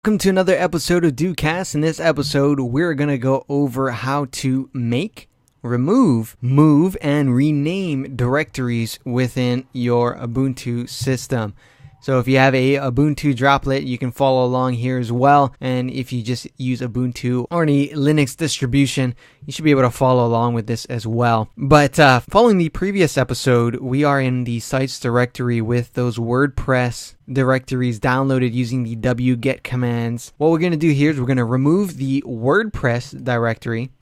Welcome to another episode of DOCasts. In this episode, we're going to go over how to make, remove, move, and rename directories within your Ubuntu system. So if you have a Ubuntu droplet, you can follow along here as well. And if you just use Ubuntu or any Linux distribution, you should be able to follow along with this as well. But following the previous episode, we are in the sites directory with those WordPress directories downloaded using the wget commands. What we're going to do here is we're going to remove the WordPress directory.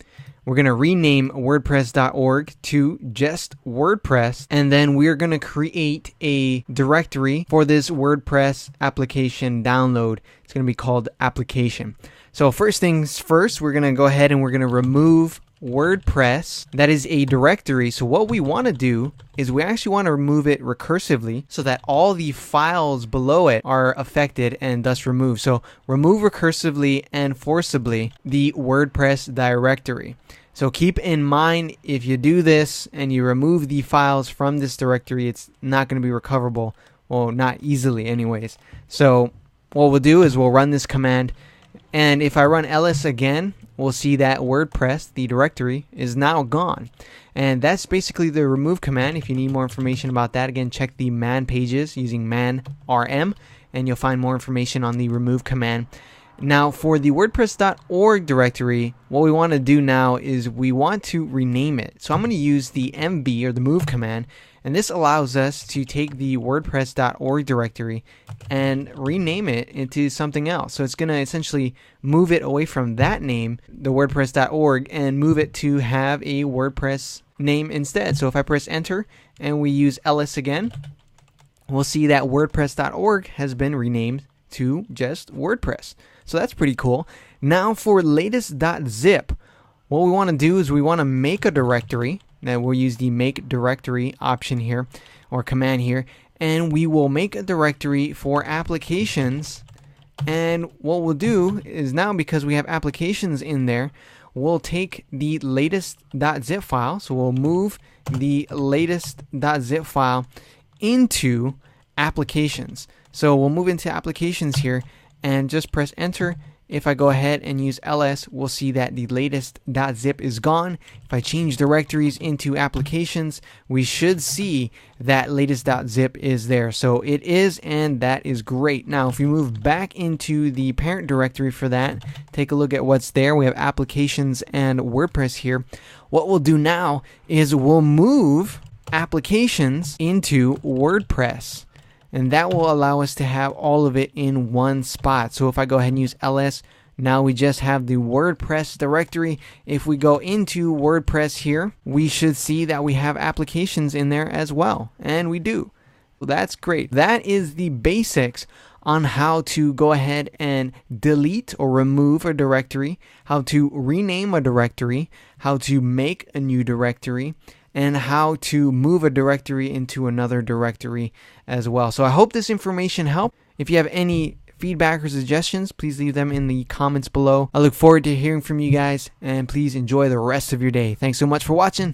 We're going to rename WordPress.org to just WordPress, and then we're going to create a directory for this WordPress application download. It's going to be called application. So first things first, we're going to go ahead and we're going to remove WordPress. That is a directory. So what we want to do is we actually want to remove it recursively so that all the files below it are affected and thus removed. So remove recursively and forcibly the WordPress directory. So keep in mind, if you do this and you remove the files from this directory, it's not going to be recoverable. Well, not easily anyways. So what we'll do is we'll run this command, and if I run ls again, we'll see that WordPress, the directory, is now gone. And that's basically the remove command. If you need more information about that, again, check the man pages using man rm, and you'll find more information on the remove command. Now, for the WordPress.org directory, what we want to do now is we want to rename it. So I'm going to use the mv, or the move command, and this allows us to take the WordPress.org directory and rename it into something else. So it's going to essentially move it away from that name, the WordPress.org, and move it to have a WordPress name instead. So if I press enter and we use ls again, we'll see that WordPress.org has been renamed to just WordPress. So that's pretty cool. Now for latest.zip, what we want to do is we want to make a directory. Now we'll use the make directory option here, or command here, and we will make a directory for applications. And what we'll do is now, because we have applications in there, we'll take the latest.zip file. So we'll move the latest.zip file into applications. So we'll move into applications here and just press enter. If I go ahead and use ls, we'll see that the latest.zip is gone. If I change directories into applications, we should see that latest.zip is there. So it is, and that is great. Now, if we move back into the parent directory for that, take a look at what's there. We have applications and WordPress here. What we'll do now is we'll move applications into WordPress, and that will allow us to have all of it in one spot. So if I go ahead and use ls, now we just have the WordPress directory. If we go into WordPress here, we should see that we have applications in there as well, and we do. Well, that's great. That is the basics on how to go ahead and delete or remove a directory, how to rename a directory, how to make a new directory, and how to move a directory into another directory as well. So I hope this information helped. If you have any feedback or suggestions, please leave them in the comments below. I look forward to hearing from you guys, and please enjoy the rest of your day. Thanks so much for watching.